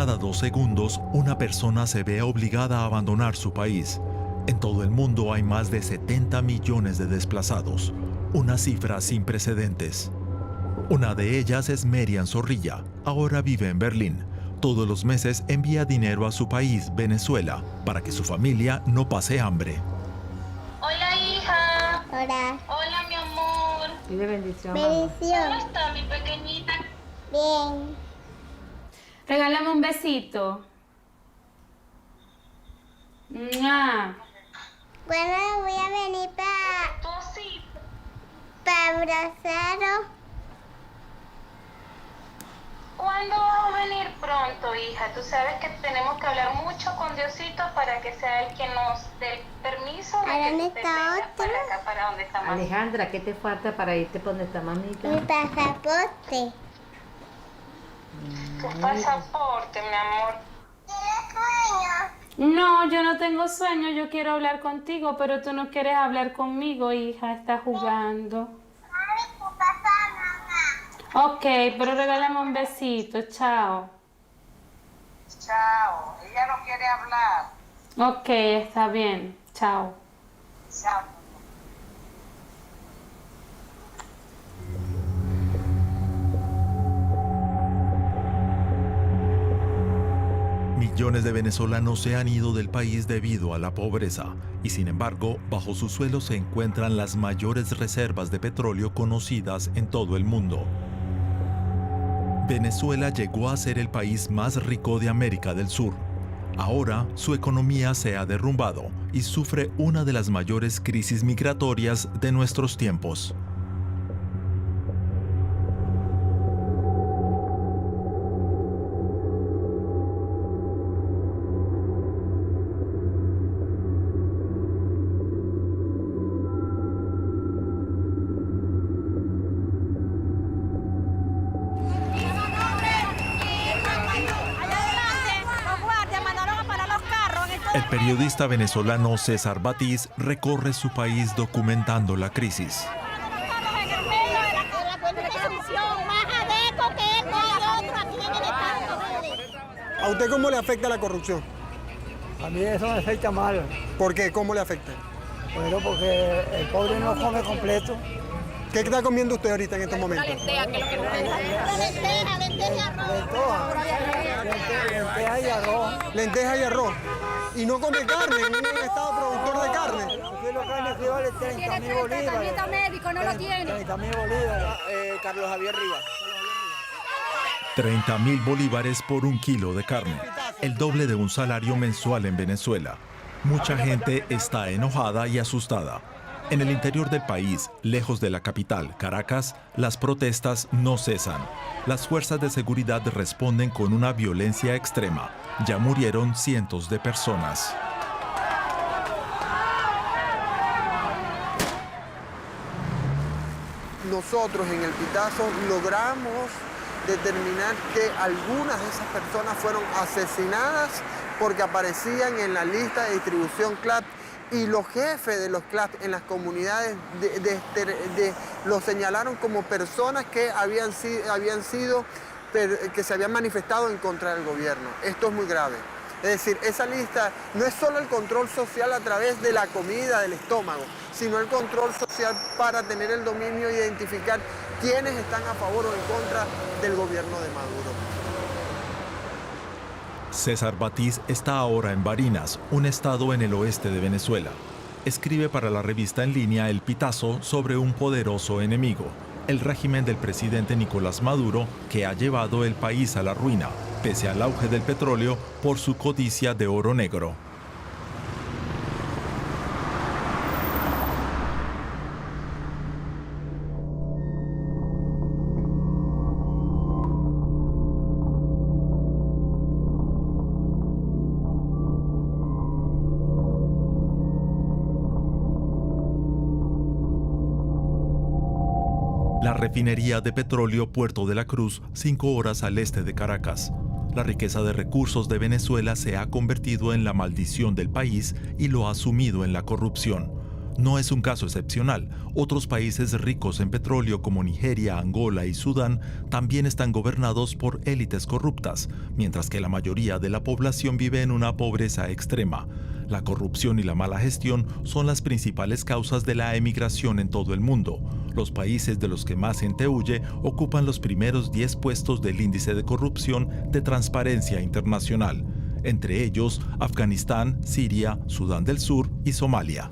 cada 2 segundos, una persona se ve obligada a abandonar su país. En todo el mundo hay más de 70 millones de desplazados, una cifra sin precedentes. Una de ellas es Merian Zorrilla, ahora vive en Berlín. Todos los meses envía dinero a su país, Venezuela, para que su familia no pase hambre. Hola, hija. Hola. Hola, mi amor. Pide bendición. Bendición. ¿Cómo está mi pequeñita? Bien. Regálame un besito. ¡Mua! Bueno, voy a venir Tú sí. para abrazaros. ¿Cuándo vas a venir pronto, hija? Tú sabes que tenemos que hablar mucho con Diosito para que sea el que nos dé el permiso de ¿A que dónde tú te está vengas otro? para acá, para donde está mamá. Alejandra, ¿qué te falta para irte por donde está mamita? Mi pasaporte. Tu pasaporte, mi amor. ¿Tienes sueño? No, yo no tengo sueño, yo quiero hablar contigo, pero tú no quieres hablar conmigo, hija, estás jugando. Mami, tu papá, mamá. Ok, pero regálame un besito, chao. Chao, ella no quiere hablar. Ok, está bien, chao. Chao. Millones de venezolanos se han ido del país debido a la pobreza, y sin embargo, bajo su suelo se encuentran las mayores reservas de petróleo conocidas en todo el mundo. Venezuela llegó a ser el país más rico de América del Sur. Ahora, su economía se ha derrumbado y sufre una de las mayores crisis migratorias de nuestros tiempos. El periodista venezolano César Batiz recorre su país documentando la crisis. ¿A usted cómo le afecta la corrupción? A mí eso me afecta mal. ¿Por qué? ¿Cómo le afecta? Bueno, porque el pobre no come completo. ¿Qué está comiendo usted ahorita en estos momentos? Lenteja y arroz. Lenteja y arroz. Lenteja y arroz. Y no come carne, en un estado productor de carne. Un kilo de carne que vale 30.000 bolívares. médico, no lo tiene. 30.000 bolívares. Carlos Javier Rivas. 30.000 bolívares por un kilo de carne, el doble de un salario mensual en Venezuela. Mucha gente está enojada y asustada. En el interior del país, lejos de la capital, Caracas, las protestas no cesan. Las fuerzas de seguridad responden con una violencia extrema. Ya murieron cientos de personas. Nosotros en el Pitazo logramos determinar que algunas de esas personas fueron asesinadas porque aparecían en la lista de distribución CLAP, y los jefes de los CLAP en las comunidades los señalaron como personas que que se habían manifestado en contra del gobierno. Esto es muy grave. Es decir, esa lista no es solo el control social a través de la comida, del estómago, sino el control social para tener el dominio e identificar quiénes están a favor o en contra del gobierno de Maduro. César Batiz está ahora en Barinas, un estado en el oeste de Venezuela. Escribe para la revista en línea El Pitazo sobre un poderoso enemigo, el régimen del presidente Nicolás Maduro, que ha llevado el país a la ruina, pese al auge del petróleo por su codicia de oro negro. La refinería de petróleo Puerto de la Cruz, 5 horas al este de Caracas. La riqueza de recursos de Venezuela se ha convertido en la maldición del país y lo ha sumido en la corrupción. no es un caso excepcional. Otros países ricos en petróleo como Nigeria, Angola y Sudán también están gobernados por élites corruptas, mientras que la mayoría de la población vive en una pobreza extrema. La corrupción y la mala gestión son las principales causas de la emigración en todo el mundo. Los países de los que más gente huye ocupan los primeros 10 puestos del índice de corrupción de Transparencia Internacional, entre ellos Afganistán, Siria, Sudán del Sur y Somalia.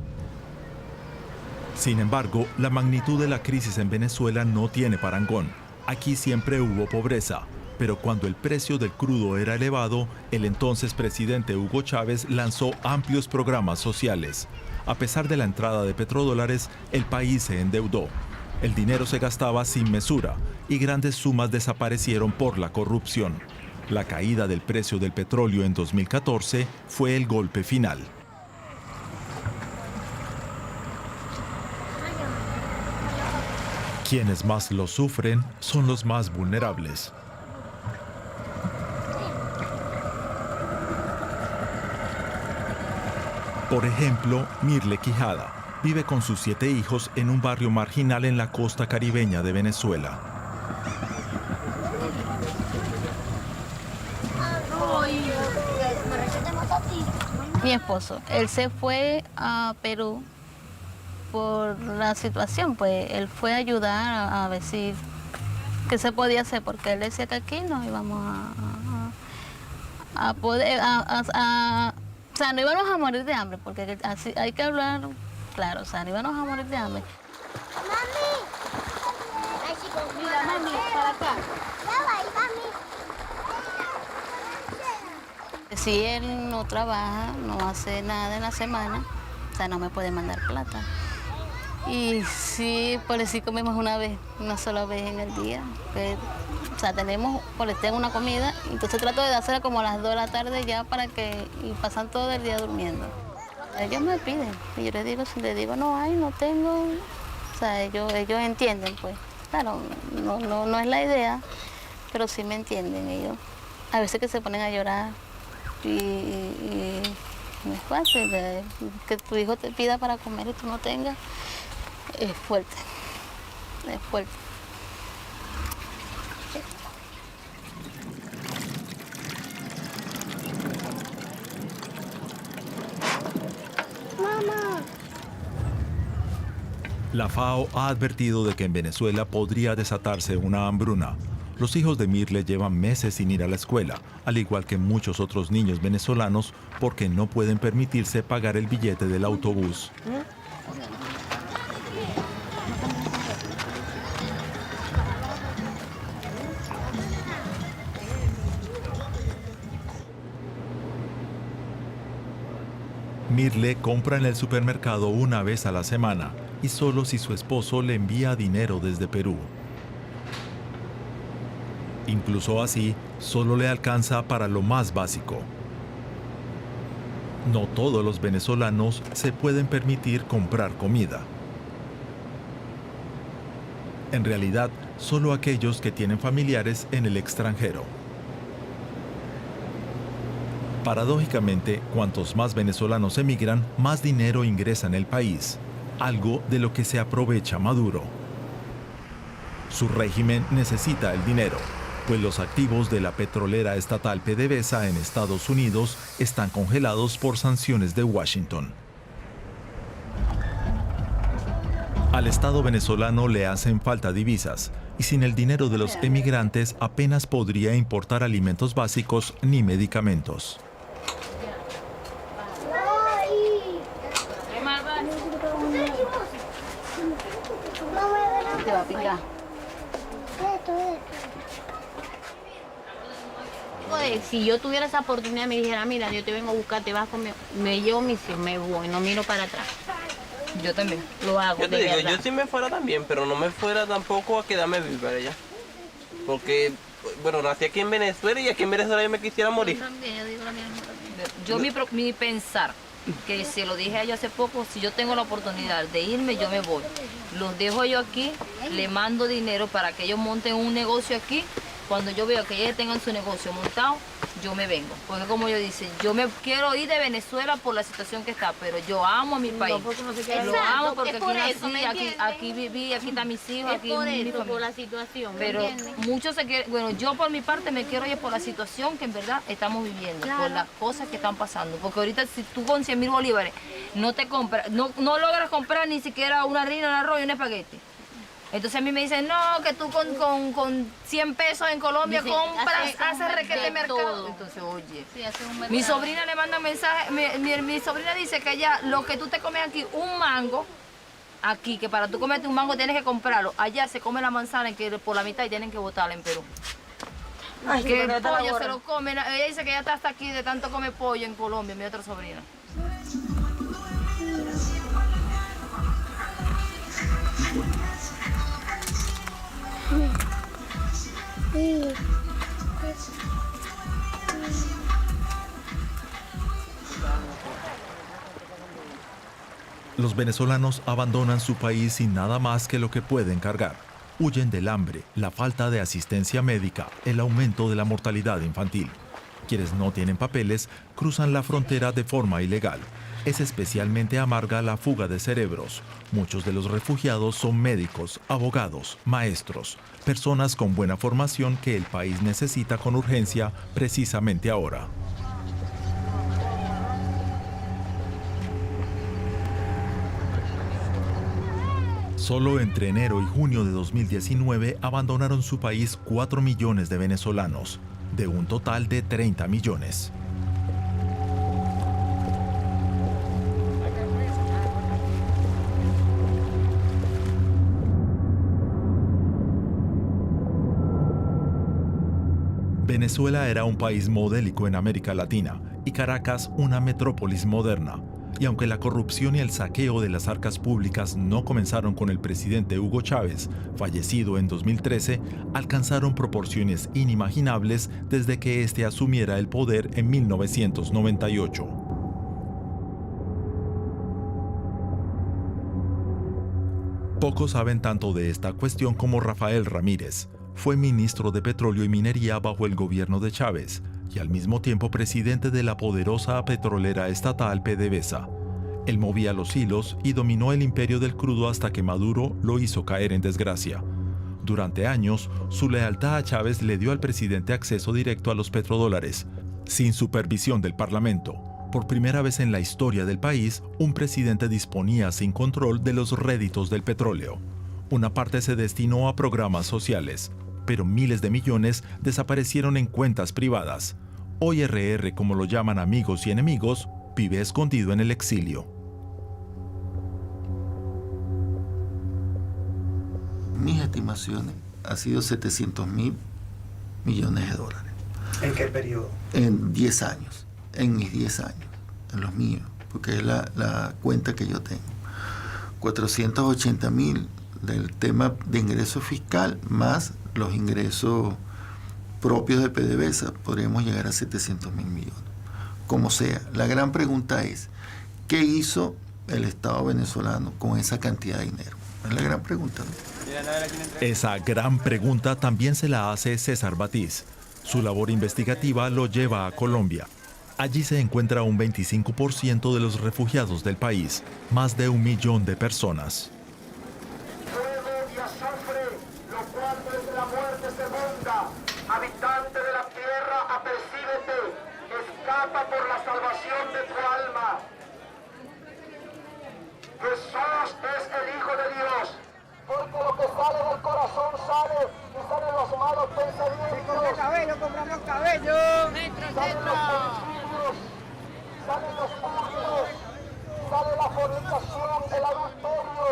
Sin embargo, la magnitud de la crisis en Venezuela no tiene parangón. Aquí siempre hubo pobreza, pero cuando el precio del crudo era elevado, el entonces presidente Hugo Chávez lanzó amplios programas sociales. A pesar de la entrada de petrodólares, el país se endeudó. El dinero se gastaba sin mesura y grandes sumas desaparecieron por la corrupción. La caída del precio del petróleo en 2014 fue el golpe final. Quienes más lo sufren son los más vulnerables. Por ejemplo, Mirle Quijada vive con sus 7 hijos en un barrio marginal en la costa caribeña de Venezuela. Mi esposo, él se fue a Perú por la situación, pues él fue a ayudar a ver si qué se podía hacer, porque él decía que aquí no íbamos a poder, o sea, no íbamos a morir de hambre, porque así hay que hablar claro, o sea, no íbamos a morir de hambre. Mira, mami, para acá. Si él no trabaja, no hace nada en la semana, o sea, no me puede mandar plata. Y sí, por eso comemos una sola vez en el día. Pues, o sea, tengo una comida, entonces trato de dársela como a las 2 de la tarde ya y pasan todo el día durmiendo. Ellos me piden, y yo si les digo no hay, no tengo, o sea, ellos entienden, pues. Claro, no es la idea, pero sí me entienden ellos. A veces que se ponen a llorar y no es fácil, que tu hijo te pida para comer y tú no tengas. Es fuerte, es fuerte. Mamá. La FAO ha advertido de que en Venezuela podría desatarse una hambruna. Los hijos de Mirle llevan meses sin ir a la escuela, al igual que muchos otros niños venezolanos, porque no pueden permitirse pagar el billete del autobús. Mirle compra en el supermercado una vez a la semana y solo si su esposo le envía dinero desde Perú. Incluso así, solo le alcanza para lo más básico. No todos los venezolanos se pueden permitir comprar comida. En realidad, solo aquellos que tienen familiares en el extranjero. Paradójicamente, cuantos más venezolanos emigran, más dinero ingresa en el país, algo de lo que se aprovecha Maduro. Su régimen necesita el dinero, pues los activos de la petrolera estatal PDVSA en Estados Unidos están congelados por sanciones de Washington. Al Estado venezolano le hacen falta divisas, y sin el dinero de los emigrantes apenas podría importar alimentos básicos ni medicamentos. Te va a picar. Si yo tuviera esa oportunidad, me dijera, mira, yo te vengo a buscar, te vas conmigo, me llevo misión, me voy, no miro para atrás. Yo también lo hago. Yo te digo, yo sí me fuera también, pero no me fuera tampoco a quedarme vivir para allá. Porque, bueno, nací aquí en Venezuela y aquí en Venezuela yo me quisiera morir. Yo también, yo digo la misma también. Yo mi pensar, que se lo dije a ellos hace poco, si yo tengo la oportunidad de irme, yo me voy. Los dejo yo aquí, le mando dinero para que ellos monten un negocio aquí Cuando yo veo que ellos tengan su negocio montado, yo me vengo. Porque como yo dice, yo me quiero ir de Venezuela por la situación que está, pero yo amo a mi país. Lo amo porque aquí nací, aquí viví, aquí están mis hijos, aquí por mi eso, familia. por la situación, Pero muchos se quieren, bueno, yo por mi parte me quiero ir por la situación que en verdad estamos viviendo, por las cosas que están pasando. Porque ahorita si tú con 100.000 bolívares no te compras, no logras comprar ni siquiera una harina, un arroz y un espagueti. Entonces a mí me dicen, no, que tú con 100 pesos en Colombia compras, haces requete mercado. Entonces, oye, mi sobrina le manda mensaje, mi sobrina dice que ella, lo que tú te comes aquí, un mango, aquí, que para tú comerte un mango tienes que comprarlo. Allá se come la manzana que por la mitad y tienen que botarla en Perú. Ay, que el pollo se lo comen. Ella dice que ya está hasta aquí de tanto comer pollo en Colombia, mi otra sobrina. Los venezolanos abandonan su país sin nada más que lo que pueden cargar. Huyen del hambre, la falta de asistencia médica, el aumento de la mortalidad infantil. Quienes no tienen papeles cruzan la frontera de forma ilegal. Es especialmente amarga la fuga de cerebros. Muchos de los refugiados son médicos, abogados, maestros, personas con buena formación que el país necesita con urgencia precisamente ahora. Solo entre enero y junio de 2019 abandonaron su país 4 millones de venezolanos, de un total de 30 millones. Venezuela era un país modélico en América Latina y Caracas una metrópolis moderna. Y aunque la corrupción y el saqueo de las arcas públicas no comenzaron con el presidente Hugo Chávez, fallecido en 2013, alcanzaron proporciones inimaginables desde que éste asumiera el poder en 1998. Pocos saben tanto de esta cuestión como Rafael Ramírez. Fue ministro de Petróleo y Minería bajo el gobierno de Chávez y al mismo tiempo presidente de la poderosa petrolera estatal PDVSA. Él movía los hilos y dominó el imperio del crudo hasta que Maduro lo hizo caer en desgracia. Durante años, su lealtad a Chávez le dio al presidente acceso directo a los petrodólares, sin supervisión del Parlamento. Por primera vez en la historia del país, un presidente disponía sin control de los réditos del petróleo. Una parte se destinó a programas sociales, pero miles de millones desaparecieron en cuentas privadas. Hoy RR, como lo llaman amigos y enemigos, vive escondido en el exilio. Mis estimaciones han sido 700.000 millones de dólares. ¿En qué periodo? En 10 años, en mis 10 años, en los míos, porque es la cuenta que yo tengo. 480.000 del tema de ingreso fiscal más los ingresos propios de PDVSA, podríamos llegar a 700.000 millones. Como sea, la gran pregunta es, ¿qué hizo el Estado venezolano con esa cantidad de dinero? Es la gran pregunta, ¿no? Esa gran pregunta también se la hace César Batiz. Su labor investigativa lo lleva a Colombia. Allí se encuentra un 25% de los refugiados del país, más de 1 millón de personas. Habitante de la tierra, apercíbete, escapa por la salvación de tu alma. Jesús es el Hijo de Dios, porque lo que sale del corazón sale, y salen los malos pensamientos. Si cabello, compramos cabello. Salen los homicidios, salen los hurtos, sale la fornicación, el adulterio.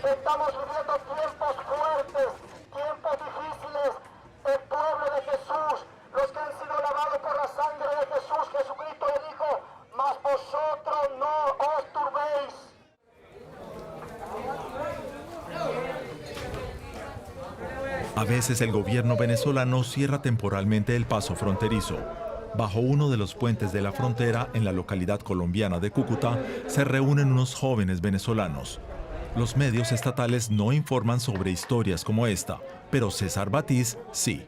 Estamos viviendo tiempos fuertes, tiempos difíciles. El pueblo de Jesús, los que han sido lavados por la sangre de Jesús, Jesucristo le dijo, mas vosotros no os turbéis. A veces el gobierno venezolano cierra temporalmente el paso fronterizo. Bajo uno de los puentes de la frontera, en la localidad colombiana de Cúcuta, se reúnen unos jóvenes venezolanos. Los medios estatales no informan sobre historias como esta, pero César Batiz sí.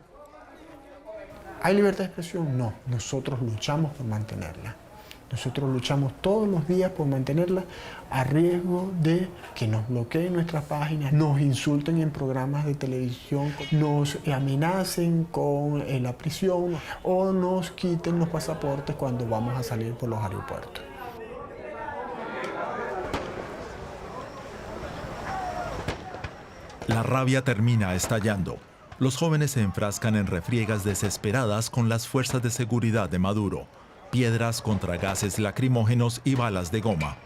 ¿Hay libertad de expresión? No, nosotros luchamos por mantenerla. Nosotros luchamos todos los días por mantenerla a riesgo de que nos bloqueen nuestras páginas, nos insulten en programas de televisión, nos amenacen con la prisión o nos quiten los pasaportes cuando vamos a salir por los aeropuertos. La rabia termina estallando. Los jóvenes se enfrascan en refriegas desesperadas con las fuerzas de seguridad de Maduro. Piedras contra gases lacrimógenos y balas de goma.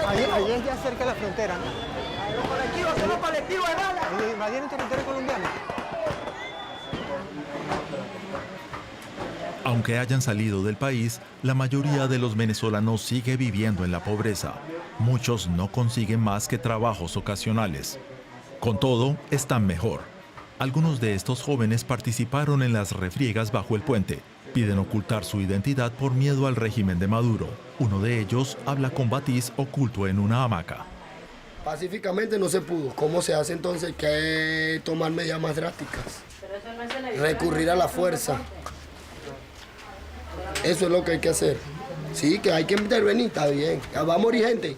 Ahí es ya cerca de la frontera, ¿no? Los colectivos son los colectivos de balas. Invadieron territorio colombiano. Aunque hayan salido del país, la mayoría de los venezolanos sigue viviendo en la pobreza. Muchos no consiguen más que trabajos ocasionales. Con todo, están mejor. Algunos de estos jóvenes participaron en las refriegas bajo el puente. Piden ocultar su identidad por miedo al régimen de Maduro. Uno de ellos habla con Batiz oculto en una hamaca. Pacíficamente no se pudo. ¿Cómo se hace entonces? Hay que tomar medidas más drásticas. Recurrir a la fuerza. Eso es lo que hay que hacer. Sí, que hay que intervenir, está bien. Va a morir gente.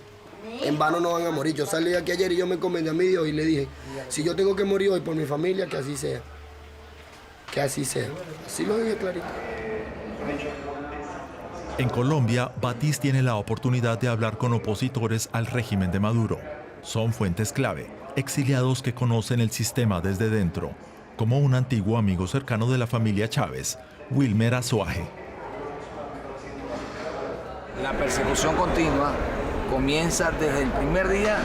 En vano no van a morir. Yo salí de aquí ayer y yo me encomendé a mi Dios y le dije, si yo tengo que morir hoy por mi familia, que así sea. Que así sea. Así lo dije clarito. En Colombia, Batiz tiene la oportunidad de hablar con opositores al régimen de Maduro. Son fuentes clave, exiliados que conocen el sistema desde dentro, como un antiguo amigo cercano de la familia Chávez, Wilmer Azuaje. La persecución continua comienza desde el primer día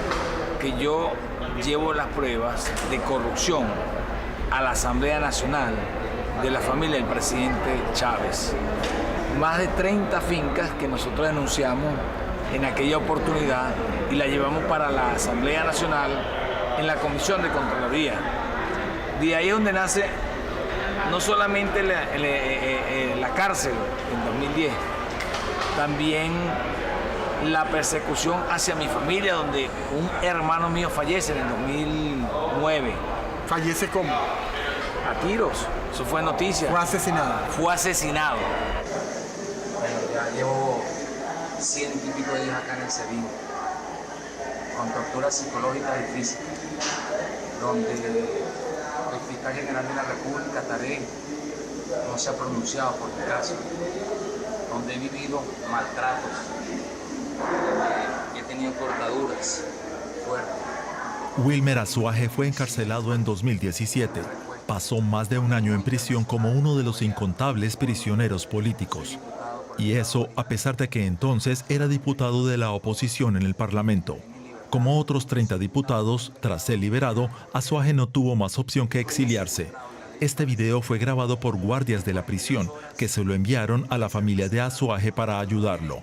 que yo llevo las pruebas de corrupción a la Asamblea Nacional de la familia del presidente Chávez. Más de 30 fincas que nosotros denunciamos en aquella oportunidad y la llevamos para la Asamblea Nacional en la Comisión de Contraloría. De ahí es donde nace no solamente la cárcel en 2010, también la persecución hacia mi familia, donde un hermano mío fallece en el 2009. ¿Fallece cómo? A tiros, eso fue noticia. ¿Fue asesinado? Fue asesinado. Bueno, ya llevo 100 y pico de días acá en el SEBIN, con torturas psicológicas y físicas, donde el fiscal general de la República, Tarek, no se ha pronunciado por mi caso, donde he vivido maltratos, he tenido cortaduras fuertes. Wilmer Azuaje fue encarcelado en 2017. Pasó más de un año en prisión como uno de los incontables prisioneros políticos. Y eso a pesar de que entonces era diputado de la oposición en el Parlamento. Como otros 30 diputados, tras ser liberado, Azuaje no tuvo más opción que exiliarse. Este video fue grabado por guardias de la prisión, que se lo enviaron a la familia de Azuaje para ayudarlo.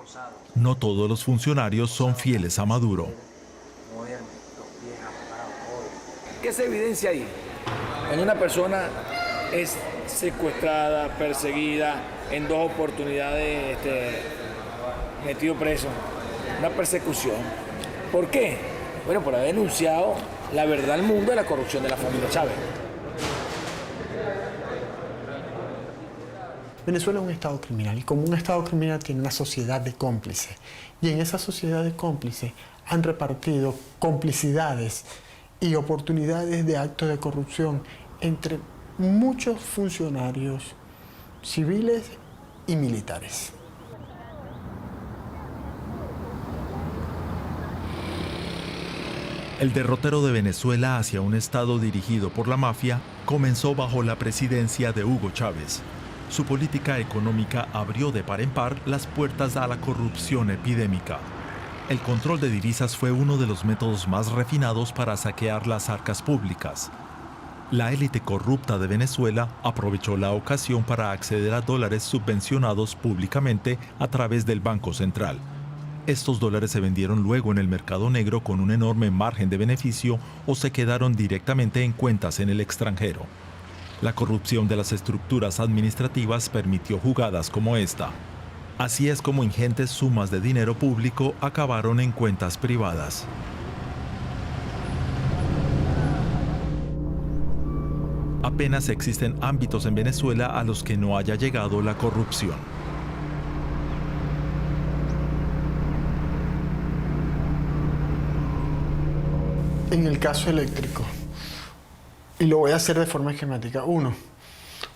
No todos los funcionarios son fieles a Maduro. ¿Qué se evidencia ahí? Cuando una persona es secuestrada, perseguida, en 2 oportunidades metido preso, una persecución. ¿Por qué? Bueno, por haber denunciado la verdad al mundo de la corrupción de la familia Chávez. Venezuela es un estado criminal y como un estado criminal tiene una sociedad de cómplices. Y en esa sociedad de cómplices han repartido complicidades y oportunidades de actos de corrupción entre muchos funcionarios civiles y militares. El derrotero de Venezuela hacia un estado dirigido por la mafia comenzó bajo la presidencia de Hugo Chávez. Su política económica abrió de par en par las puertas a la corrupción epidémica. El control de divisas fue uno de los métodos más refinados para saquear las arcas públicas. La élite corrupta de Venezuela aprovechó la ocasión para acceder a dólares subvencionados públicamente a través del Banco Central. Estos dólares se vendieron luego en el mercado negro con un enorme margen de beneficio o se quedaron directamente en cuentas en el extranjero. La corrupción de las estructuras administrativas permitió jugadas como esta. Así es como ingentes sumas de dinero público acabaron en cuentas privadas. Apenas existen ámbitos en Venezuela a los que no haya llegado la corrupción. En el caso eléctrico, y lo voy a hacer de forma esquemática. 1.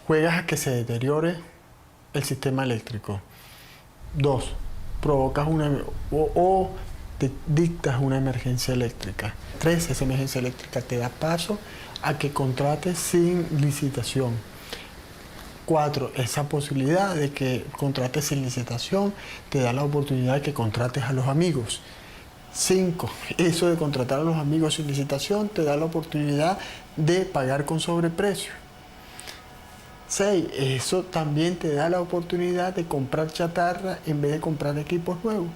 Juegas a que se deteriore el sistema eléctrico. 2. Provocas te dictas una emergencia eléctrica. 3. Esa emergencia eléctrica te da paso a que contrates sin licitación. 4. Esa posibilidad de que contrates sin licitación te da la oportunidad de que contrates a los amigos. 5. Eso de contratar a los amigos sin licitación te da la oportunidad de pagar con sobreprecio. 6. Eso también te da la oportunidad de comprar chatarra en vez de comprar equipos nuevos.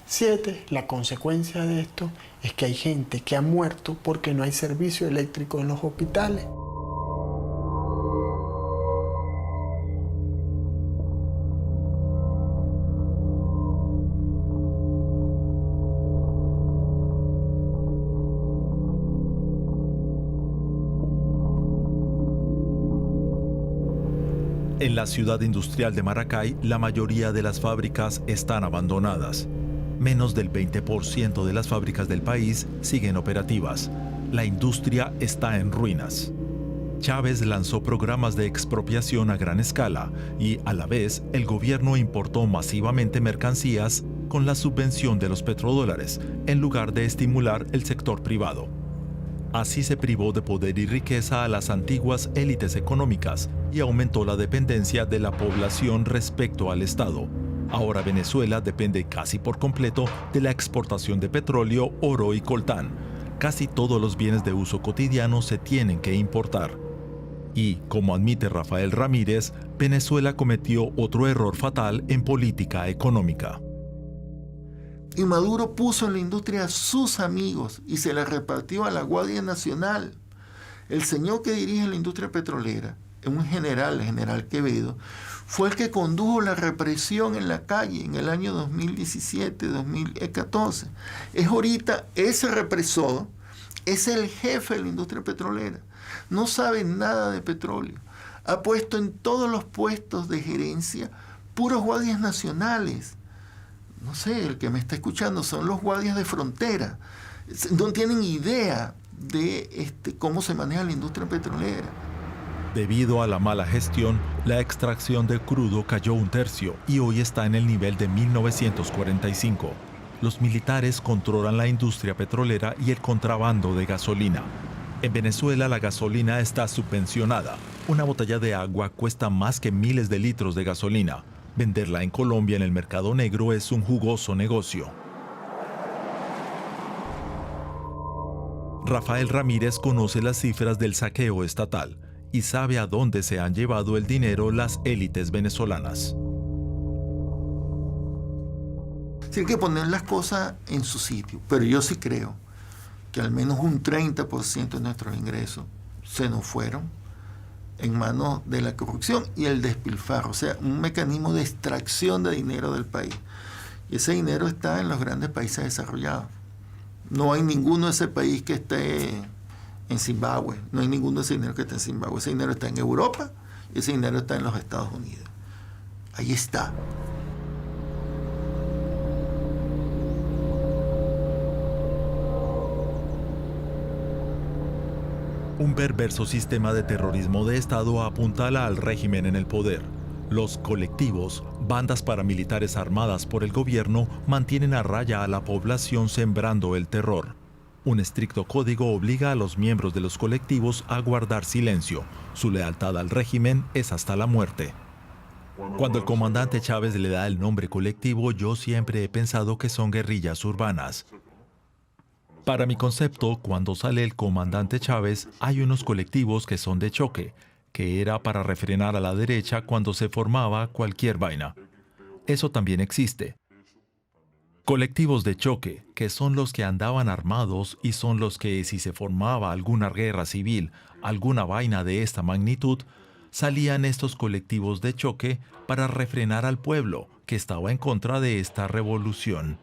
7. La consecuencia de esto es que hay gente que ha muerto porque no hay servicio eléctrico en los hospitales. En la ciudad industrial de Maracay, la mayoría de las fábricas están abandonadas. Menos del 20% de las fábricas del país siguen operativas. La industria está en ruinas. Chávez lanzó programas de expropiación a gran escala y, a la vez, el gobierno importó masivamente mercancías con la subvención de los petrodólares, en lugar de estimular el sector privado. Así se privó de poder y riqueza a las antiguas élites económicas y aumentó la dependencia de la población respecto al Estado. Ahora Venezuela depende casi por completo de la exportación de petróleo, oro y coltán. Casi todos los bienes de uso cotidiano se tienen que importar. Y, como admite Rafael Ramírez, Venezuela cometió otro error fatal en política económica. Y Maduro puso en la industria a sus amigos y se la repartió a la Guardia Nacional. El señor que dirige la industria petrolera, un general, el general Quevedo, fue el que condujo la represión en la calle en el año 2017-2014. Es ahorita ese represor, es el jefe de la industria petrolera. No sabe nada de petróleo. Ha puesto en todos los puestos de gerencia puros guardias nacionales. No sé, el que me está escuchando son los guardias de frontera. No tienen idea de cómo se maneja la industria petrolera. Debido a la mala gestión, la extracción de crudo cayó 1/3 y hoy está en el nivel de 1945. Los militares controlan la industria petrolera y el contrabando de gasolina. En Venezuela la gasolina está subvencionada. Una botella de agua cuesta más que miles de litros de gasolina. Venderla en Colombia en el mercado negro es un jugoso negocio. Rafael Ramírez conoce las cifras del saqueo estatal y sabe a dónde se han llevado el dinero las élites venezolanas. Hay que poner las cosas en su sitio, pero yo sí creo que al menos un 30% de nuestros ingresos se nos fueron en manos de la corrupción y el despilfarro, o sea, un mecanismo de extracción de dinero del país. Y ese dinero está en los grandes países desarrollados. No hay ninguno de ese país que esté en Zimbabue, no hay ninguno de ese dinero que esté en Zimbabue. Ese dinero está en Europa y ese dinero está en los Estados Unidos. Ahí está. Un perverso sistema de terrorismo de Estado apuntala al régimen en el poder. Los colectivos, bandas paramilitares armadas por el gobierno, mantienen a raya a la población sembrando el terror. Un estricto código obliga a los miembros de los colectivos a guardar silencio. Su lealtad al régimen es hasta la muerte. Cuando el comandante Chávez le da el nombre colectivo, yo siempre he pensado que son guerrillas urbanas. Para mi concepto, cuando sale el comandante Chávez, hay unos colectivos que son de choque, que era para refrenar a la derecha cuando se formaba cualquier vaina. Eso también existe. Colectivos de choque, que son los que andaban armados y son los que, si se formaba alguna guerra civil, alguna vaina de esta magnitud, salían estos colectivos de choque para refrenar al pueblo que estaba en contra de esta revolución.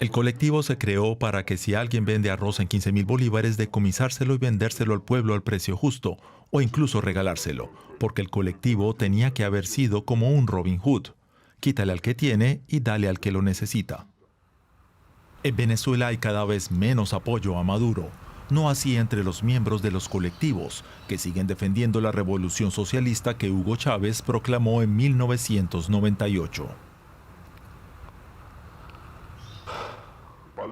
El colectivo se creó para que si alguien vende arroz en 15.000 bolívares, decomisárselo y vendérselo al pueblo al precio justo, o incluso regalárselo, porque el colectivo tenía que haber sido como un Robin Hood. Quítale al que tiene y dale al que lo necesita. En Venezuela hay cada vez menos apoyo a Maduro, no así entre los miembros de los colectivos, que siguen defendiendo la revolución socialista que Hugo Chávez proclamó en 1998.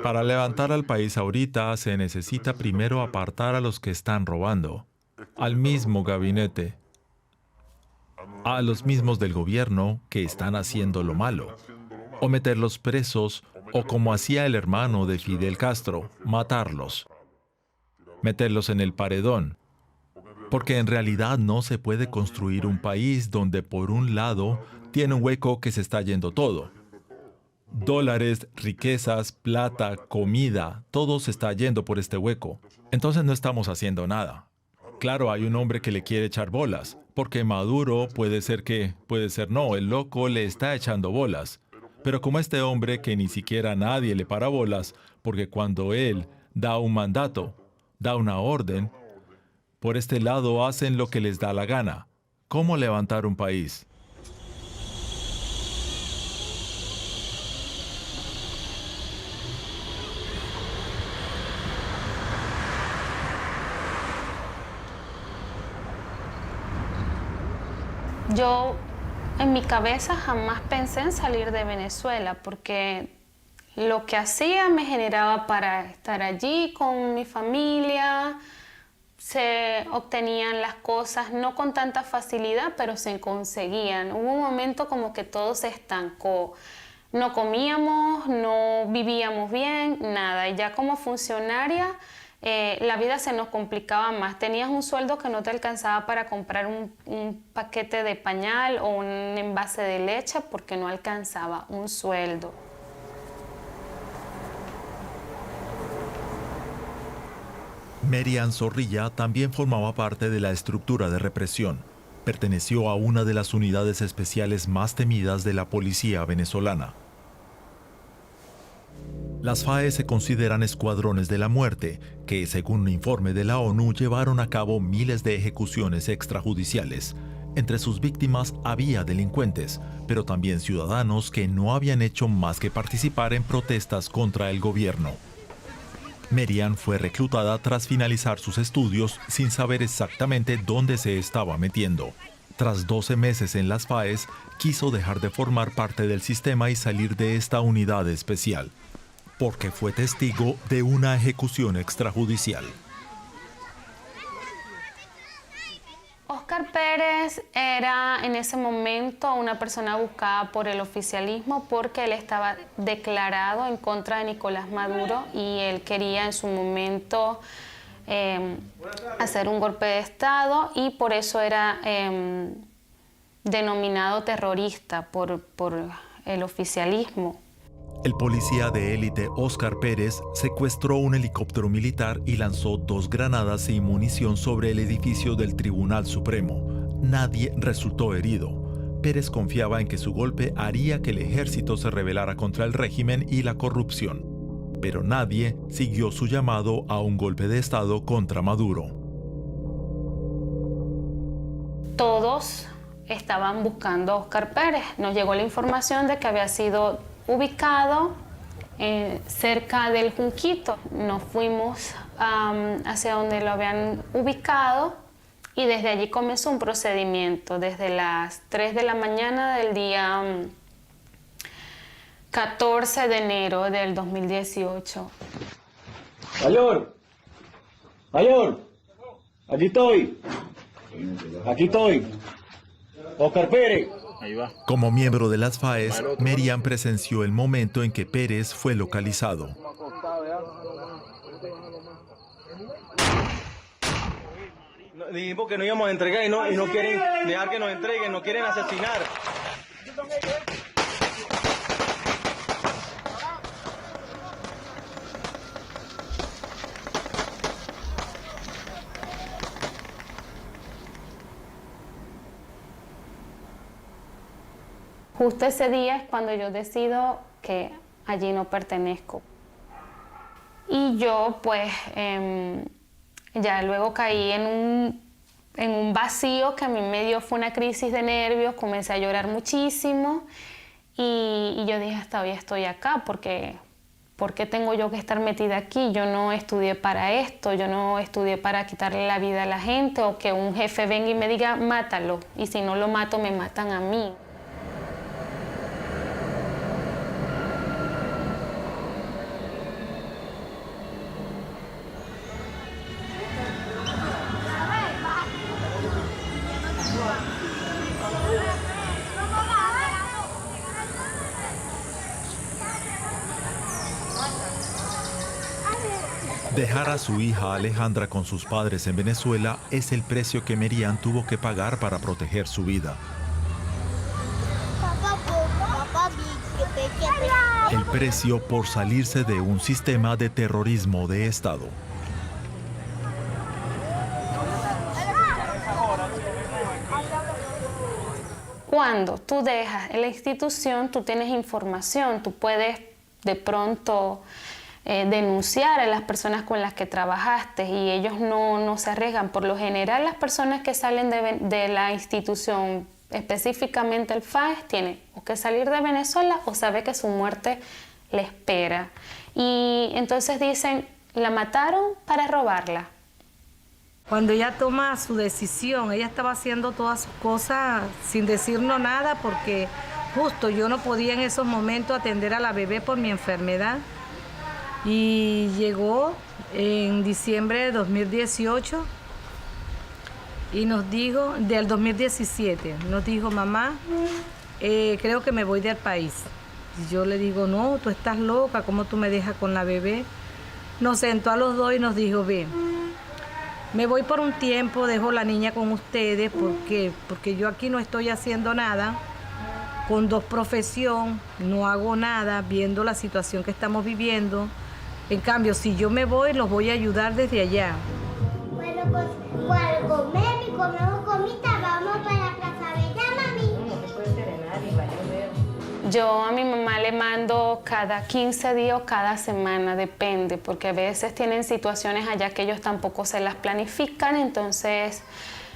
Para levantar al país ahorita se necesita primero apartar a los que están robando, al mismo gabinete, a los mismos del gobierno que están haciendo lo malo, o meterlos presos, o como hacía el hermano de Fidel Castro, matarlos, meterlos en el paredón, porque en realidad no se puede construir un país donde por un lado tiene un hueco que se está yendo todo. Dólares, riquezas, plata, comida, todo se está yendo por este hueco. Entonces no estamos haciendo nada. Claro, hay un hombre que le quiere echar bolas, porque Maduro puede ser no, el loco le está echando bolas. Pero como este hombre que ni siquiera nadie le para bolas, porque cuando él da un mandato, da una orden, por este lado hacen lo que les da la gana. ¿Cómo levantar un país? Yo en mi cabeza jamás pensé en salir de Venezuela porque lo que hacía me generaba para estar allí con mi familia, se obtenían las cosas no con tanta facilidad, pero se conseguían. Hubo un momento como que todo se estancó. No comíamos, no vivíamos bien, nada. Y ya como funcionaria, la vida se nos complicaba más. Tenías un sueldo que no te alcanzaba para comprar un paquete de pañal o un envase de leche porque no alcanzaba un sueldo. Merian Zorrilla también formaba parte de la estructura de represión. Perteneció a una de las unidades especiales más temidas de la policía venezolana. Las FAE se consideran escuadrones de la muerte, que según un informe de la ONU llevaron a cabo miles de ejecuciones extrajudiciales. Entre sus víctimas había delincuentes, pero también ciudadanos que no habían hecho más que participar en protestas contra el gobierno. Merian fue reclutada tras finalizar sus estudios sin saber exactamente dónde se estaba metiendo. Tras 12 meses en las FAES, quiso dejar de formar parte del sistema y salir de esta unidad especial, porque fue testigo de una ejecución extrajudicial. Óscar Pérez era en ese momento una persona buscada por el oficialismo porque él estaba declarado en contra de Nicolás Maduro y él quería en su momento hacer un golpe de Estado y por eso era denominado terrorista por el oficialismo. El policía de élite Óscar Pérez secuestró un helicóptero militar y lanzó 2 granadas y munición sobre el edificio del Tribunal Supremo. Nadie resultó herido. Pérez confiaba en que su golpe haría que el ejército se rebelara contra el régimen y la corrupción. Pero nadie siguió su llamado a un golpe de Estado contra Maduro. Todos estaban buscando a Óscar Pérez. Nos llegó la información de que había sido ubicado cerca del Junquito. Nos fuimos hacia donde lo habían ubicado y desde allí comenzó un procedimiento desde las 3 de la mañana del día 14 de enero del 2018. Mayor, aquí estoy. Óscar Pérez. Como miembro de las FAES, Merian presenció el momento en que Pérez fue localizado. Dijimos que no íbamos a entregar y no quieren dejar que nos entreguen, nos quieren asesinar. justo ese día es cuando yo decido que allí no pertenezco. Y yo pues ya luego caí en un vacío que a mí me dio, fue una crisis de nervios, comencé a llorar muchísimo y yo dije, hasta hoy estoy acá, porque ¿por qué tengo yo que estar metida aquí? Yo no estudié para esto, yo no estudié para quitarle la vida a la gente o que un jefe venga y me diga, mátalo, y si no lo mato, me matan a mí. Dejar a su hija Alejandra con sus padres en Venezuela es el precio que Merian tuvo que pagar para proteger su vida. El precio por salirse de un sistema de terrorismo de Estado. Cuando tú dejas la institución, tú tienes información, tú puedes de pronto denunciar a las personas con las que trabajaste y ellos no se arriesgan. Por lo general, las personas que salen de la institución, específicamente el FAES, tienen o que salir de Venezuela o sabe que su muerte le espera. Y entonces dicen, la mataron para robarla. Cuando ella toma su decisión, ella estaba haciendo todas sus cosas sin decirnos nada porque justo yo no podía en esos momentos atender a la bebé por mi enfermedad. Y llegó en diciembre de 2018 y nos dijo, del 2017, nos dijo, mamá, creo que me voy del país. Y yo le digo, no, tú estás loca, ¿cómo tú me dejas con la bebé? Nos sentó a los dos y nos dijo, ven, me voy por un tiempo, dejo la niña con ustedes, ¿por qué? Porque yo aquí no estoy haciendo nada, con dos profesiones, no hago nada, viendo la situación que estamos viviendo. En cambio, si yo me voy, los voy a ayudar desde allá. Bueno, pues al comer y comemos comida, vamos para la Plaza Bella, mami. Yo a mi mamá le mando cada 15 días o cada semana, depende, porque a veces tienen situaciones allá que ellos tampoco se las planifican, entonces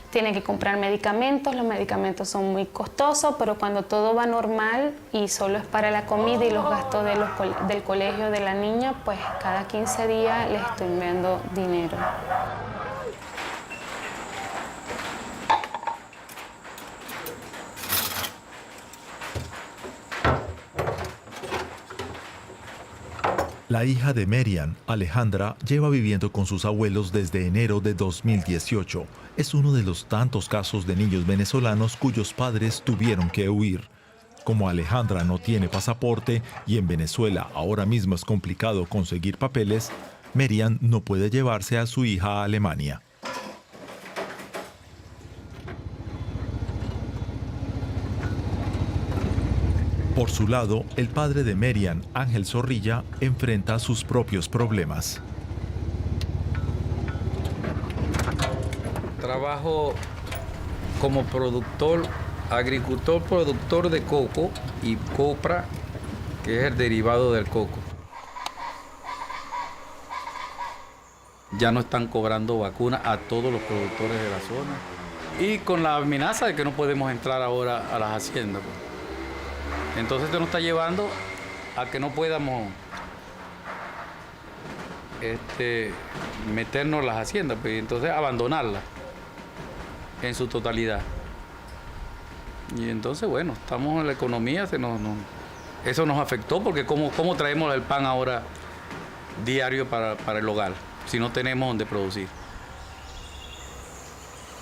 tienen que comprar medicamentos, los medicamentos son muy costosos, pero cuando todo va normal y solo es para la comida y los gastos del colegio de la niña, pues cada 15 días les estoy enviando dinero. La hija de Merian, Alejandra, lleva viviendo con sus abuelos desde enero de 2018. Es uno de los tantos casos de niños venezolanos cuyos padres tuvieron que huir. Como Alejandra no tiene pasaporte y en Venezuela ahora mismo es complicado conseguir papeles, Merian no puede llevarse a su hija a Alemania. Por su lado, el padre de Merian, Ángel Zorrilla, enfrenta sus propios problemas. Trabajo como agricultor productor de coco y copra, que es el derivado del coco. Ya no están cobrando vacunas a todos los productores de la zona. Y con la amenaza de que no podemos entrar ahora a las haciendas. Entonces esto nos está llevando a que no podamos meternos en las haciendas, pues, y entonces abandonarlas en su totalidad. Y entonces, bueno, estamos en la economía, eso nos afectó porque ¿cómo traemos el pan ahora diario para el hogar si no tenemos donde producir?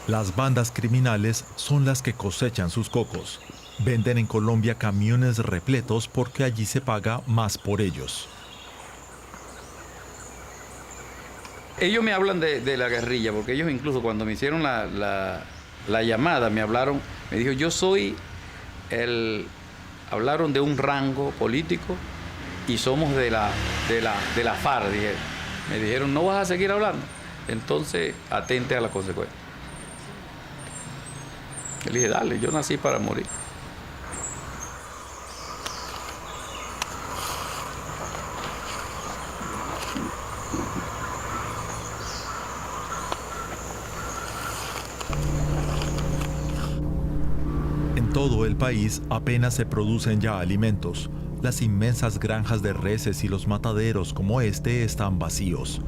Las bandas criminales son las que cosechan sus cocos. Venden en Colombia camiones repletos porque allí se paga más por ellos. Ellos me hablan de la guerrilla, porque ellos incluso cuando me hicieron la llamada me hablaron, me dijo, yo soy hablaron de un rango político y somos de la FARC, dijeron. Me dijeron, no vas a seguir hablando, entonces atente a la consecuencia. Le dije, dale, yo nací para morir. todo el país apenas se producen ya alimentos. Las inmensas granjas de reses y los mataderos como este están vacíos.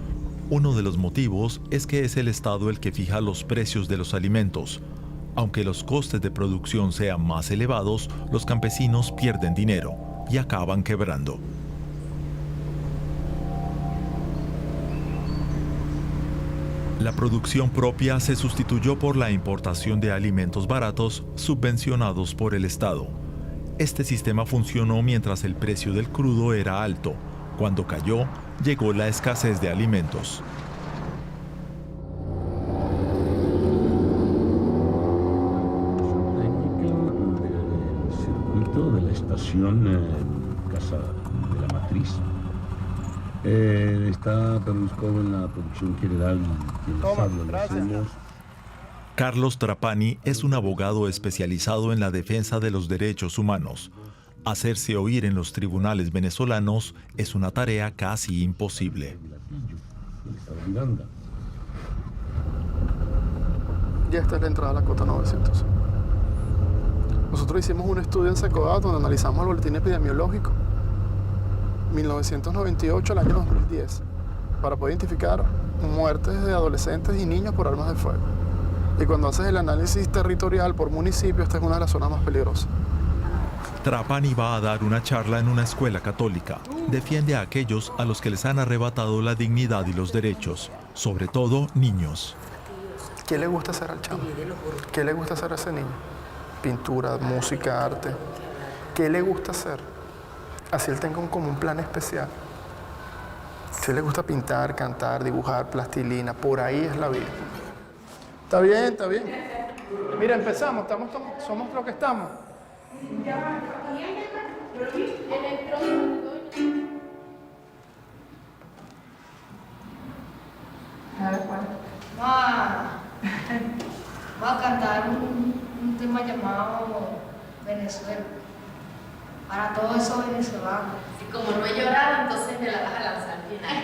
Uno de los motivos es que es el Estado el que fija los precios de los alimentos. Aunque los costes de producción sean más elevados, los campesinos pierden dinero y acaban quebrando. La producción propia se sustituyó por la importación de alimentos baratos subvencionados por el Estado. Este sistema funcionó mientras el precio del crudo era alto. Cuando cayó, llegó la escasez de alimentos. El circuito de la estación Casa de la Matriz está Berlusconi en la producción general y les hablan, hacemos. Carlos Trapani es un abogado especializado en la defensa de los derechos humanos. Hacerse oír en los tribunales venezolanos es una tarea casi imposible. Ya está la entrada a la cota 900. Nosotros hicimos un estudio en Secodat donde analizamos el boletín epidemiológico 1998 al año 2010 para poder identificar muertes de adolescentes y niños por armas de fuego. Y cuando haces el análisis territorial por municipio, esta es una de las zonas más peligrosas. Trapani va a dar una charla en una escuela católica. Defiende a aquellos a los que les han arrebatado la dignidad y los derechos, sobre todo niños. ¿Qué le gusta hacer al chamo? ¿Qué le gusta hacer a ese niño? Pintura, música, arte. ¿Qué le gusta hacer? Así él tenga como un plan especial. Si le gusta pintar, cantar, dibujar, plastilina, por ahí es la vida. Está bien, está bien. Mira, empezamos, somos lo que estamos. Va a cantar un tema llamado Venezuela. Para todos esos venezolanos. Y como no he llorado, entonces me la vas a lanzar al final.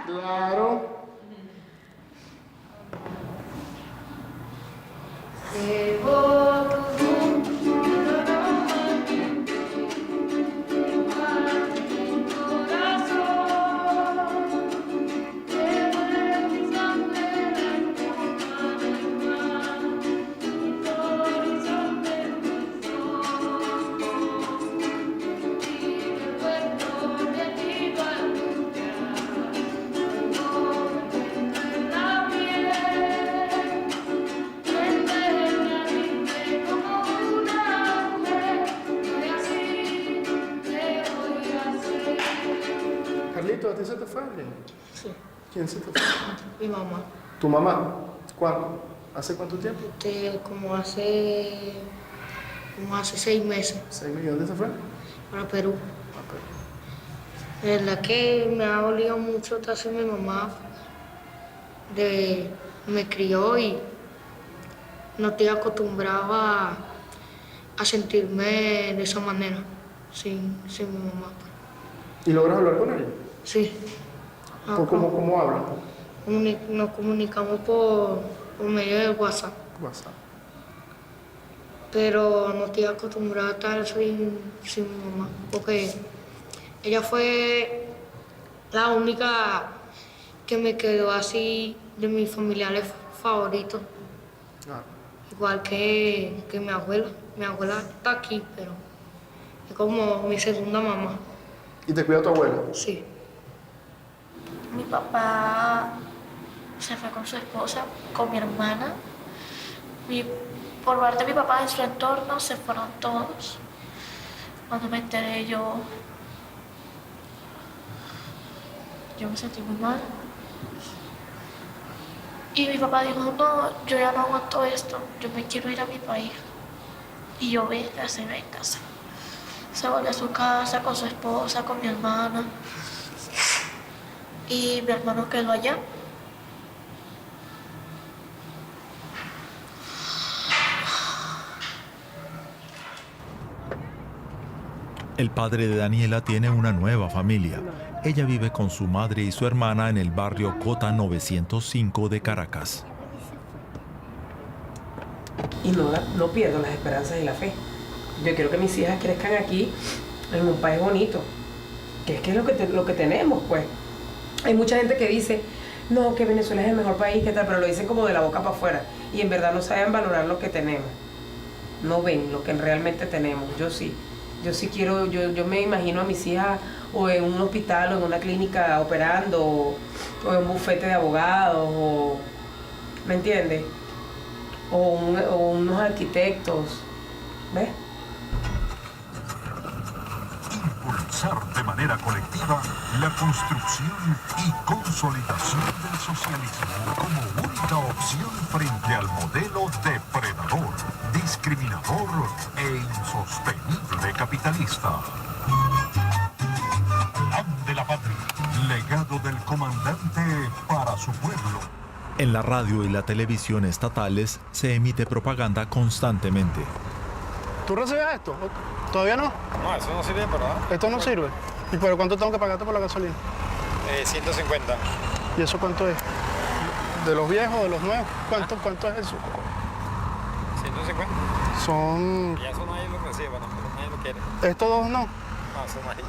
Claro. Carlito, ¿a ti se te fue alguien? Sí. ¿Quién se te fue? Mi mamá. ¿Tu mamá? ¿Cuándo? ¿Hace cuánto tiempo? Como hace 6 meses. ¿6 meses? ¿Dónde se fue? Para Perú. La verdad que me ha dolido mucho estar mi mamá. Me crió y no estoy acostumbrado a sentirme de esa manera, sin mi mamá. ¿Y logras hablar con ella? Sí. ¿Cómo hablan? Nos comunicamos por medio de WhatsApp. Pero no estoy acostumbrada a estar sin mi mamá, porque ella fue la única que me quedó así de mis familiares favoritos. Igual que mi abuela. Mi abuela está aquí, pero es como mi segunda mamá. ¿Y te cuida tu abuela? Sí. Mi papá se fue con su esposa, con mi hermana. Por parte de mi papá, en su entorno, se fueron todos. Cuando me enteré, yo me sentí muy mal. Y mi papá dijo, no, yo ya no aguanto esto, yo me quiero ir a mi país. Y yo, véngase. Se volvió a su casa con su esposa, con mi hermana. Y mi hermano quedó allá. El padre de Daniela tiene una nueva familia. Ella vive con su madre y su hermana en el barrio Cota 905 de Caracas. y no pierdo las esperanzas y la fe. Yo quiero que mis hijas crezcan aquí en un país bonito, que es lo que tenemos, pues. Hay mucha gente que dice, no, que Venezuela es el mejor país, ¿qué tal? Pero lo dicen como de la boca para afuera y en verdad no saben valorar lo que tenemos. No ven lo que realmente tenemos. Yo sí quiero, yo me imagino a mis hijas o en un hospital o en una clínica operando o en un bufete de abogados o, ¿me entiendes? O unos arquitectos, ¿ves? Impulsar de manera colectiva la construcción y consolidación del socialismo como única opción frente al modelo depredador, discriminador e insostenible capitalista. Plan de la patria, legado del comandante para su pueblo. En la radio y la televisión estatales se emite propaganda constantemente. ¿Tú recibes esto? ¿Todavía no? No, eso no sirve para nada. ¿Esto no sirve? ¿Y por cuánto tengo que pagarte por la gasolina? 150. ¿Y eso cuánto es? ¿De los viejos, de los nuevos? ¿Cuánto es eso? 150. Son... Y eso nadie lo recibe, bueno, nadie lo quiere. ¿Estos dos no? No, eso nadie.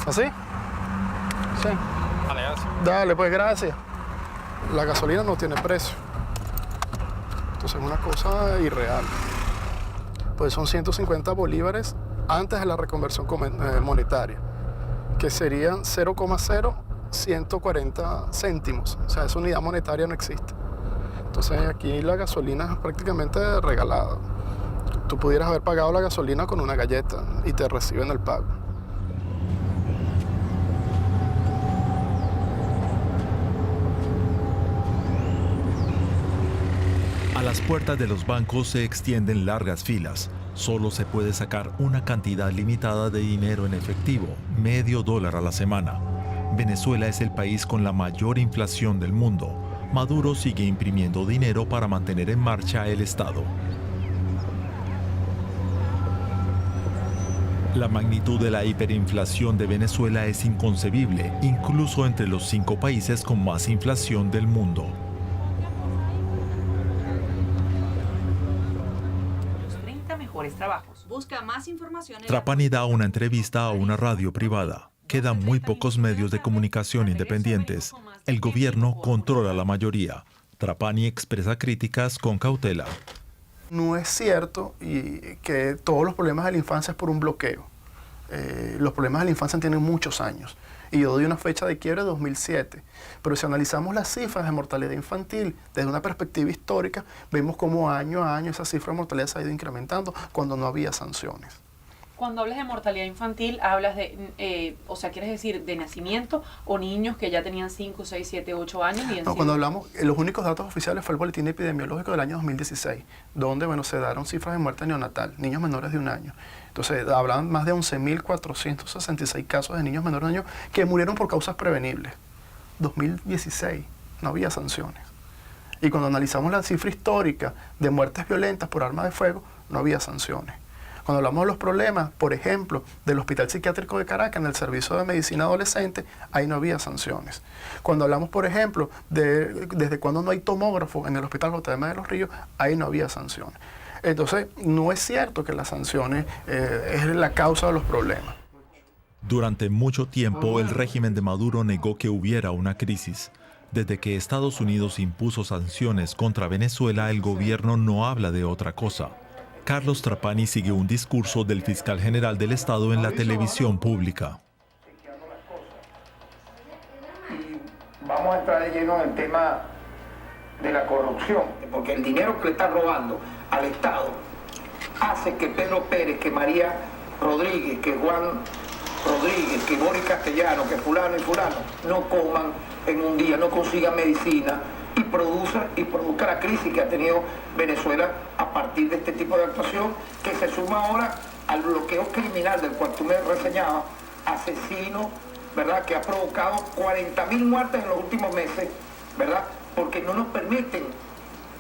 ¿Así? Sí. Dale, gracias. Dale, pues gracias. La gasolina no tiene precio. Entonces es una cosa irreal. Pues son 150 bolívares antes de la reconversión monetaria, que serían 0,0140 céntimos. O sea, esa unidad monetaria no existe. Entonces aquí la gasolina es prácticamente regalada. Tú pudieras haber pagado la gasolina con una galleta y te reciben el pago. A las puertas de los bancos se extienden largas filas. Solo se puede sacar una cantidad limitada de dinero en efectivo, $0,5 a la semana. Venezuela es el país con la mayor inflación del mundo. Maduro sigue imprimiendo dinero para mantener en marcha el Estado. La magnitud de la hiperinflación de Venezuela es inconcebible, incluso entre los 5 países con más inflación del mundo. Trabajos. Busca más información en Trapani da una entrevista a una radio privada. Quedan muy pocos medios de comunicación independientes. El gobierno controla la mayoría. Trapani expresa críticas con cautela. No es cierto que todos los problemas de la infancia es por un bloqueo. Los problemas de la infancia tienen muchos años. Y yo doy una fecha de quiebre de 2007. Pero si analizamos las cifras de mortalidad infantil desde una perspectiva histórica, vemos cómo año a año esa cifra de mortalidad se ha ido incrementando cuando no había sanciones. Cuando hablas de mortalidad infantil, hablas de, o sea, ¿quieres decir de nacimiento o niños que ya tenían 5, 6, 7, 8 años? Y no, cuando hablamos, los únicos datos oficiales fue el boletín epidemiológico del año 2016, donde, bueno, se dieron cifras de muerte neonatal, niños menores de 1 año. Entonces, hablaban más de 11.466 casos de niños menores de 1 año que murieron por causas prevenibles. 2016, no había sanciones. Y cuando analizamos la cifra histórica de muertes violentas por arma de fuego, no había sanciones. Cuando hablamos de los problemas, por ejemplo, del Hospital Psiquiátrico de Caracas, en el servicio de medicina adolescente, ahí no había sanciones. Cuando hablamos, por ejemplo, de desde cuando no hay tomógrafo en el Hospital JM de los Ríos, ahí no había sanciones. Entonces, no es cierto que las sanciones es la causa de los problemas. Durante mucho tiempo, el régimen de Maduro negó que hubiera una crisis. Desde que Estados Unidos impuso sanciones contra Venezuela, el gobierno no habla de otra cosa. Carlos Trapani sigue un discurso del fiscal general del Estado en la televisión pública. Vamos a entrar de lleno en el tema de la corrupción, porque el dinero que le está robando al Estado hace que Pedro Pérez, que María Rodríguez, que Juan Rodríguez, que Boris Castellano, que fulano y fulano no coman en un día, no consigan medicina y produzca la crisis que ha tenido Venezuela a partir de este tipo de actuación, que se suma ahora al bloqueo criminal del cual tú me reseñabas, asesino, ¿verdad?, que ha provocado 40.000 muertes en los últimos meses, ¿verdad?, porque no nos permiten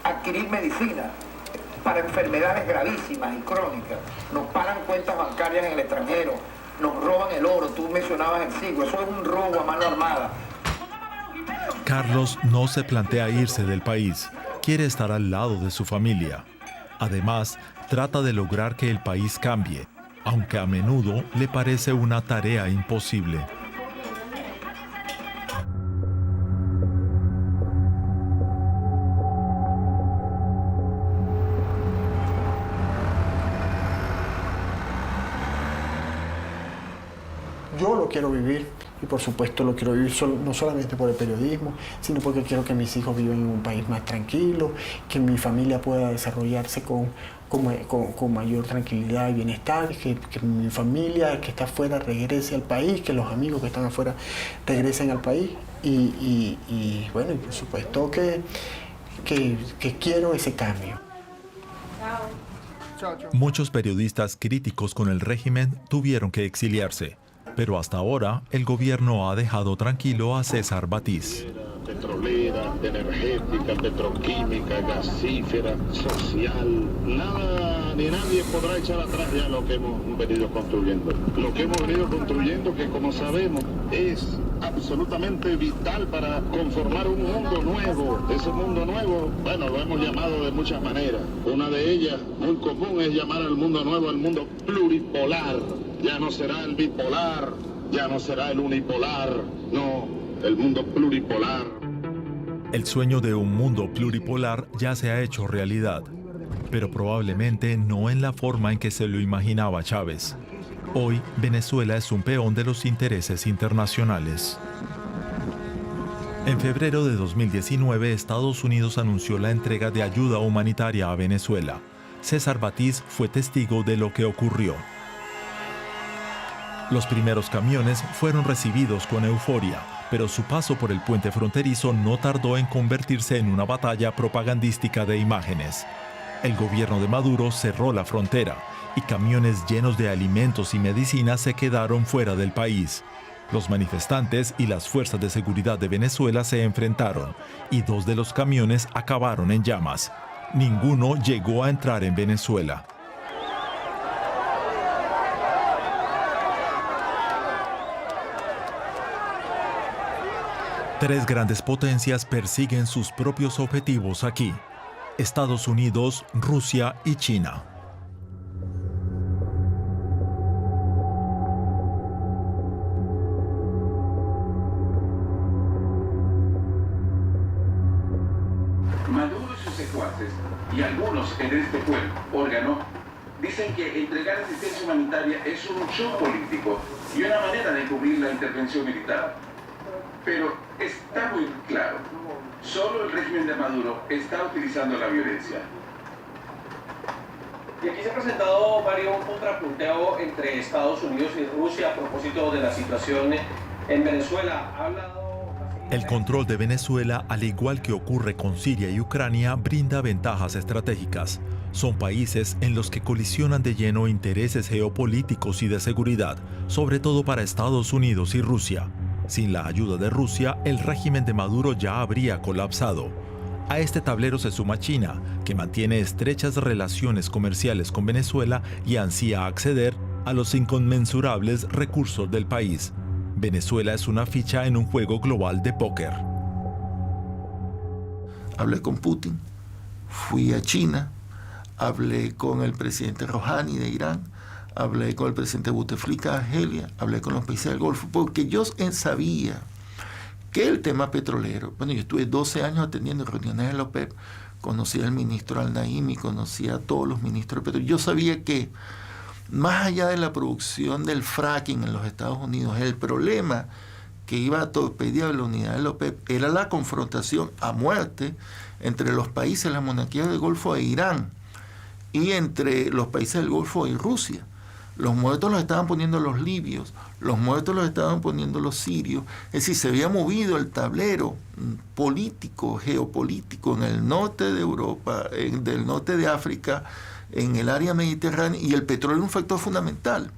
adquirir medicina para enfermedades gravísimas y crónicas, nos pagan cuentas bancarias en el extranjero, nos roban el oro, tú mencionabas el siglo, eso es un robo a mano armada. Carlos no se plantea irse del país. quiere estar al lado de su familia. Además, trata de lograr que el país cambie, aunque a menudo le parece una tarea imposible. Yo lo quiero vivir y por supuesto lo quiero vivir no solamente por el periodismo, sino porque quiero que mis hijos vivan en un país más tranquilo, que mi familia pueda desarrollarse con mayor tranquilidad y bienestar, que mi familia que está afuera regrese al país, que los amigos que están afuera regresen al país y bueno, y por supuesto que quiero ese cambio. Muchos periodistas críticos con el régimen tuvieron que exiliarse. Pero hasta ahora, el gobierno ha dejado tranquilo a César Batiz. Petrolera, energética, petroquímica, gasífera, social, nada ni nadie podrá echar atrás ya lo que hemos venido construyendo. Lo que hemos venido construyendo, que como sabemos es absolutamente vital para conformar un mundo nuevo. Ese mundo nuevo, bueno, lo hemos llamado de muchas maneras. Una de ellas, muy común, es llamar al mundo nuevo el mundo pluripolar. Ya no será el bipolar, ya no será el unipolar, no, el mundo pluripolar. El sueño de un mundo pluripolar ya se ha hecho realidad, pero probablemente no en la forma en que se lo imaginaba Chávez. Hoy, Venezuela es un peón de los intereses internacionales. En febrero de 2019, Estados Unidos anunció la entrega de ayuda humanitaria a Venezuela. César Batiz fue testigo de lo que ocurrió. Los primeros camiones fueron recibidos con euforia, pero su paso por el puente fronterizo no tardó en convertirse en una batalla propagandística de imágenes. El gobierno de Maduro cerró la frontera y camiones llenos de alimentos y medicinas se quedaron fuera del país. Los manifestantes y las fuerzas de seguridad de Venezuela se enfrentaron y 2 de los camiones acabaron en llamas. Ninguno llegó a entrar en Venezuela. Tres grandes potencias persiguen sus propios objetivos aquí: Estados Unidos, Rusia y China. Maduro y sus secuaces, y algunos en este órgano, dicen que entregar asistencia humanitaria es un show político y una manera de cubrir la intervención militar. Pero está muy claro, solo el régimen de Maduro está utilizando la violencia. Y aquí se ha presentado, Mario, un contrapunteo entre Estados Unidos y Rusia a propósito de la situación en Venezuela. Ha hablado... El control de Venezuela, al igual que ocurre con Siria y Ucrania, brinda ventajas estratégicas. Son países en los que colisionan de lleno intereses geopolíticos y de seguridad, sobre todo para Estados Unidos y Rusia. Sin la ayuda de Rusia, el régimen de Maduro ya habría colapsado. A este tablero se suma China, que mantiene estrechas relaciones comerciales con Venezuela y ansía acceder a los inconmensurables recursos del país. Venezuela es una ficha en un juego global de póker. Hablé con Putin, fui a China, hablé con el presidente Rouhani de Irán, hablé con el presidente Bouteflika de Argelia, hablé con los países del Golfo, porque yo sabía que el tema petrolero, bueno, yo estuve 12 años atendiendo reuniones de la OPEP, conocí al ministro Al-Naimi, conocí a todos los ministros de petróleo. Yo sabía que más allá de la producción del fracking en los Estados Unidos, el problema que iba a torpedear la unidad de la OPEP era la confrontación a muerte entre los países, las monarquías del Golfo e Irán, y entre los países del Golfo y Rusia. Los muertos los estaban poniendo los libios, los muertos los estaban poniendo los sirios. Es decir, se había movido el tablero político, geopolítico en el norte de Europa, del norte de África, en el área mediterránea, y el petróleo es un factor fundamental.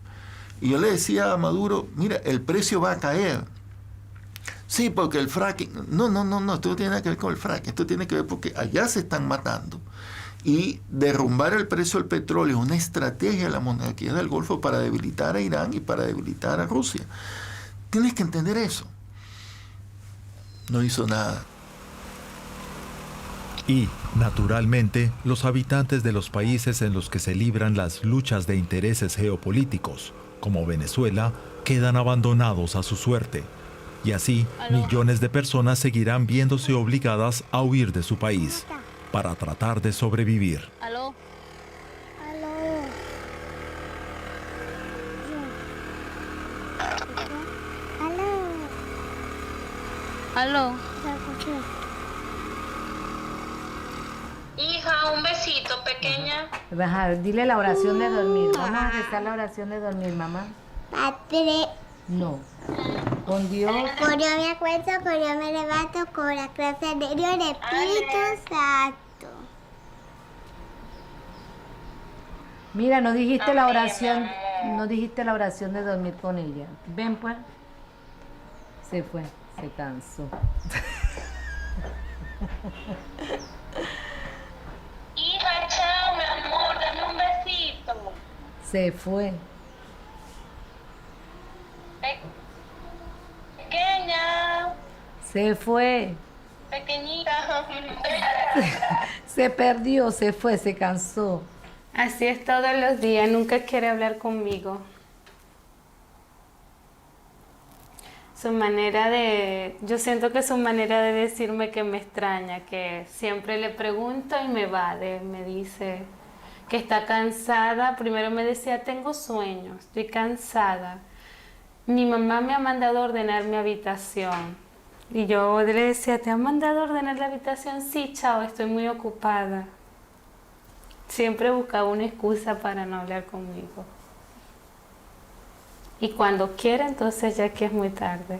Y yo le decía a Maduro, mira, el precio va a caer. Sí, porque el fracking... No, esto no tiene nada que ver con el fracking, esto tiene que ver porque allá se están matando. Y derrumbar el precio del petróleo es una estrategia de la monarquía del Golfo para debilitar a Irán y para debilitar a Rusia. Tienes que entender eso. No hizo nada. Y, naturalmente, los habitantes de los países en los que se libran las luchas de intereses geopolíticos, como Venezuela, quedan abandonados a su suerte. Y así, millones de personas seguirán viéndose obligadas a huir de su país para tratar de sobrevivir. ¿Aló? ¿Aló? Hija, un besito, pequeña. Baja, dile la oración de dormir. Vamos a rezar la oración de dormir, mamá. Padre. No. Con Dios. Con Dios me acuesto, con Dios me levanto, con la clase de Dios, el Espíritu Santo. Mira, no dijiste la oración, no dijiste la oración de dormir con ella. Ven pues. Se fue, se cansó. Hija, chao, mi amor, dame un besito. Se fue. Pequeña. Se fue. Pequeñita. Se perdió, se fue, se cansó. Así es todos los días, nunca quiere hablar conmigo. Yo siento que su manera de decirme que me extraña, que siempre le pregunto y me evade, me dice que está cansada. Primero me decía, tengo sueño, estoy cansada. Mi mamá me ha mandado a ordenar mi habitación. Y yo le decía, ¿te han mandado a ordenar la habitación? Sí, chao, estoy muy ocupada. Siempre buscaba una excusa para no hablar conmigo. Y cuando quiere, entonces ya que es muy tarde.